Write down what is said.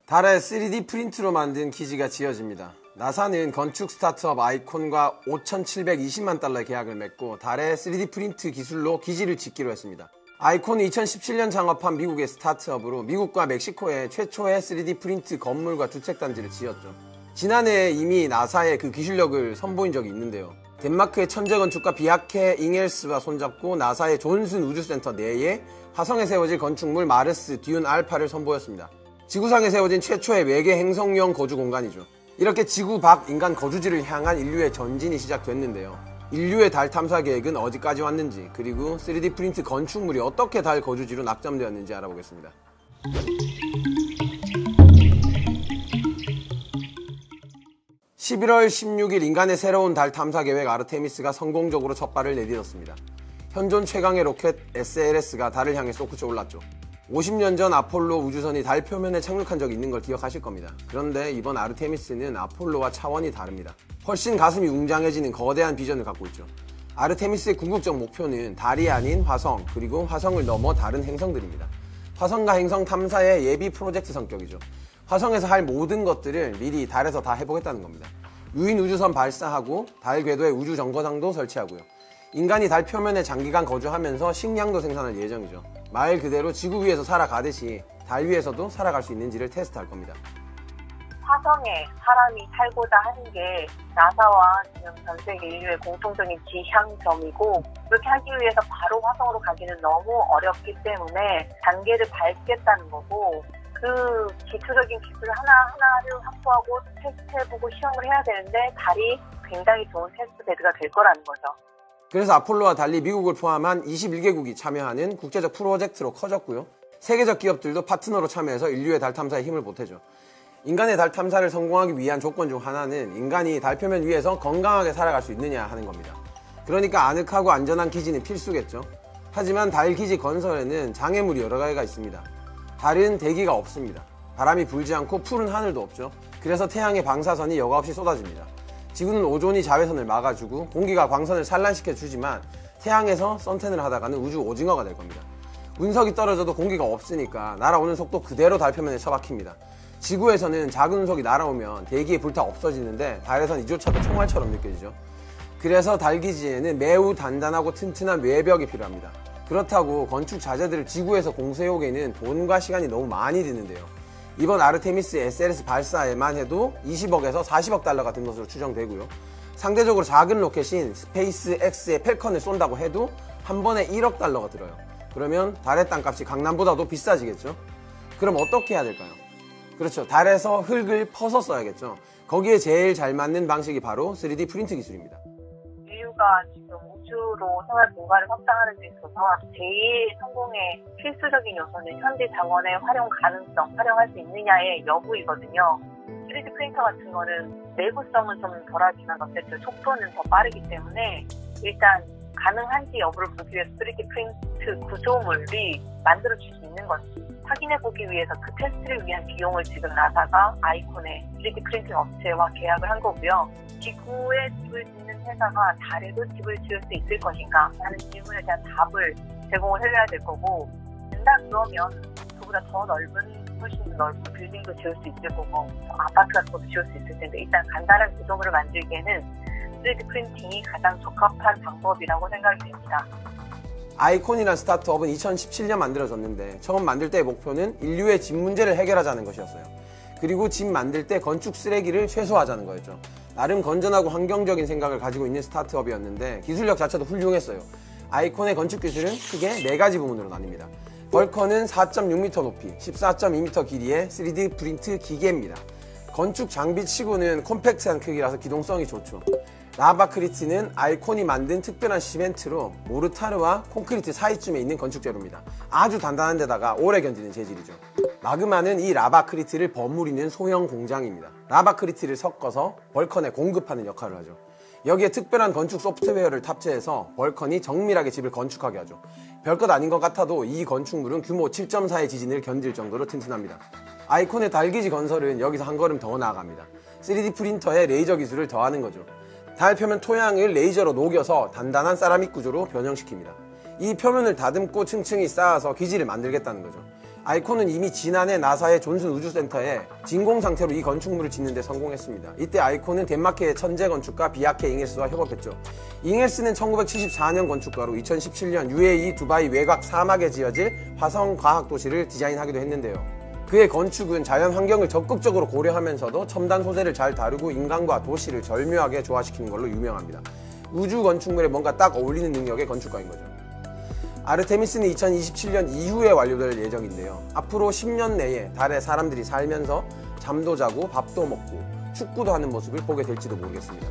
달에 3D 프린트로 만든 기지가 지어집니다. 나사는 건축 스타트업 아이콘과 5,720만 달러의 계약을 맺고 달에 3D 프린트 기술로 기지를 짓기로 했습니다. 아이콘은 2017년 창업한 미국의 스타트업으로 미국과 멕시코에 최초의 3D 프린트 건물과 주택단지를 지었죠. 지난해에 이미 나사의 그 기술력을 선보인 적이 있는데요. 덴마크의 천재 건축가 비아케 잉헬스와 손잡고 나사의 존슨 우주센터 내에 화성에 세워질 건축물 마르스 듄 알파를 선보였습니다. 지구상에 세워진 최초의 외계 행성용 거주 공간이죠. 이렇게 지구 밖 인간 거주지를 향한 인류의 전진이 시작됐는데요. 인류의 달 탐사 계획은 어디까지 왔는지, 그리고 3D 프린트 건축물이 어떻게 달 거주지로 낙점되었는지 알아보겠습니다. 11월 16일 인간의 새로운 달 탐사 계획 아르테미스가 성공적으로 첫 발을 내딛었습니다. 현존 최강의 로켓 SLS가 달을 향해 솟구쳐 올랐죠. 50년 전 아폴로 우주선이 달 표면에 착륙한 적이 있는 걸 기억하실 겁니다. 그런데 이번 아르테미스는 아폴로와 차원이 다릅니다. 훨씬 가슴이 웅장해지는 거대한 비전을 갖고 있죠. 아르테미스의 궁극적 목표는 달이 아닌 화성, 그리고 화성을 넘어 다른 행성들입니다. 화성과 행성 탐사의 예비 프로젝트 성격이죠. 화성에서 할 모든 것들을 미리 달에서 다 해보겠다는 겁니다. 유인 우주선 발사하고 달 궤도에 우주 정거장도 설치하고요. 인간이 달 표면에 장기간 거주하면서 식량도 생산할 예정이죠. 말 그대로 지구 위에서 살아가듯이 달 위에서도 살아갈 수 있는지를 테스트할 겁니다. 화성에 사람이 살고자 하는 게 나사와 지금 전 세계 인류의 공통적인 지향점이고, 그렇게 하기 위해서 바로 화성으로 가기는 너무 어렵기 때문에 단계를 밟겠다는 거고, 그 기초적인 기술 하나하나를 확보하고 테스트해보고 시험을 해야 되는데 달이 굉장히 좋은 테스트 베드가 될 거라는 거죠. 그래서 아폴로와 달리 미국을 포함한 21개국이 참여하는 국제적 프로젝트로 커졌고요. 세계적 기업들도 파트너로 참여해서 인류의 달 탐사에 힘을 보태죠. 인간의 달 탐사를 성공하기 위한 조건 중 하나는 인간이 달 표면 위에서 건강하게 살아갈 수 있느냐 하는 겁니다. 그러니까 아늑하고 안전한 기지는 필수겠죠. 하지만 달 기지 건설에는 장애물이 여러 가지가 있습니다. 달은 대기가 없습니다. 바람이 불지 않고 푸른 하늘도 없죠. 그래서 태양의 방사선이 여과 없이 쏟아집니다. 지구는 오존이 자외선을 막아주고 공기가 광선을 산란시켜주지만 태양에서 선탠을 하다가는 우주 오징어가 될 겁니다. 운석이 떨어져도 공기가 없으니까 날아오는 속도 그대로 달 표면에 처박힙니다. 지구에서는 작은 운석이 날아오면 대기에 불타 없어지는데 달에선 이조차도 총알처럼 느껴지죠. 그래서 달 기지에는 매우 단단하고 튼튼한 외벽이 필요합니다. 그렇다고 건축 자재들을 지구에서 공수해오기에는 돈과 시간이 너무 많이 드는데요. 이번 아르테미스 SLS 발사에만 해도 20억에서 40억 달러가 든 것으로 추정되고요. 상대적으로 작은 로켓인 스페이스X의 펠컨을 쏜다고 해도 한 번에 1억 달러가 들어요. 그러면 달의 땅값이 강남보다도 비싸지겠죠? 그럼 어떻게 해야 될까요? 그렇죠. 달에서 흙을 퍼서 써야겠죠. 거기에 제일 잘 맞는 방식이 바로 3D 프린트 기술입니다. 인류가 지금 우주로 생활 공간을 확장하는 데 있어서 제일 성공의 필수적인 요소는 현지 자원의 활용 가능성, 활용할 수 있느냐의 여부이거든요. 3D 프린터 같은 거는 내구성은 좀 덜하지만 어쨌든 속도는 더 빠르기 때문에 일단 가능한지 여부를 보기 위해서 3D 프린트 구조물이 만들어질 수 있는 건지 확인해보기 위해서 그 테스트를 위한 비용을 지금 나사가 아이콘의 3D 프린팅 업체와 계약을 한 거고요. 지구에 집을 짓는 회사가 달에도 집을 지을 수 있을 것인가 하는 질문에 대한 답을 제공을 해줘야 될 거고, 된다 그러면 그보다 더 넓은, 훨씬 넓은 빌딩도 지을 수 있을 거고 아파트 같은 것도 지을 수 있을 텐데, 일단 간단한 구조물을 만들기에는 3D 프린팅이 가장 적합한 방법이라고 생각이 됩니다. 아이콘이란 스타트업은 2017년 만들어졌는데 처음 만들 때의 목표는 인류의 집 문제를 해결하자는 것이었어요. 그리고 집 만들 때 건축 쓰레기를 최소화하자는 거였죠. 나름 건전하고 환경적인 생각을 가지고 있는 스타트업이었는데 기술력 자체도 훌륭했어요. 아이콘의 건축 기술은 크게 4가지 부문으로 나뉩니다. 벌커는 4.6m 높이, 14.2m 길이의 3D 프린트 기계입니다. 건축 장비 치고는 콤팩트한 크기라서 기동성이 좋죠. 라바크리트는 아이콘이 만든 특별한 시멘트로 모르타르와 콘크리트 사이쯤에 있는 건축재료입니다. 아주 단단한 데다가 오래 견디는 재질이죠. 마그마는 이 라바크리트를 버무리는 소형 공장입니다. 라바크리트를 섞어서 벌컨에 공급하는 역할을 하죠. 여기에 특별한 건축 소프트웨어를 탑재해서 벌컨이 정밀하게 집을 건축하게 하죠. 별것 아닌 것 같아도 이 건축물은 규모 7.4의 지진을 견딜 정도로 튼튼합니다. 아이콘의 달기지 건설은 여기서 한 걸음 더 나아갑니다. 3D 프린터에 레이저 기술을 더하는 거죠. 달 표면 토양을 레이저로 녹여서 단단한 세라믹 구조로 변형시킵니다. 이 표면을 다듬고 층층이 쌓아서 기지를 만들겠다는 거죠. 아이콘은 이미 지난해 나사의 존슨 우주센터에 진공 상태로 이 건축물을 짓는 데 성공했습니다. 이때 아이콘은 덴마크의 천재 건축가 비아케 잉헬스와 협업했죠. 잉헬스는 1974년 건축가로 2017년 UAE 두바이 외곽 사막에 지어질 화성 과학 도시를 디자인하기도 했는데요. 그의 건축은 자연 환경을 적극적으로 고려하면서도 첨단 소재를 잘 다루고 인간과 도시를 절묘하게 조화시키는 걸로 유명합니다. 우주 건축물에 뭔가 딱 어울리는 능력의 건축가인 거죠. 아르테미스는 2027년 이후에 완료될 예정인데요. 앞으로 10년 내에 달에 사람들이 살면서 잠도 자고 밥도 먹고 축구도 하는 모습을 보게 될지도 모르겠습니다.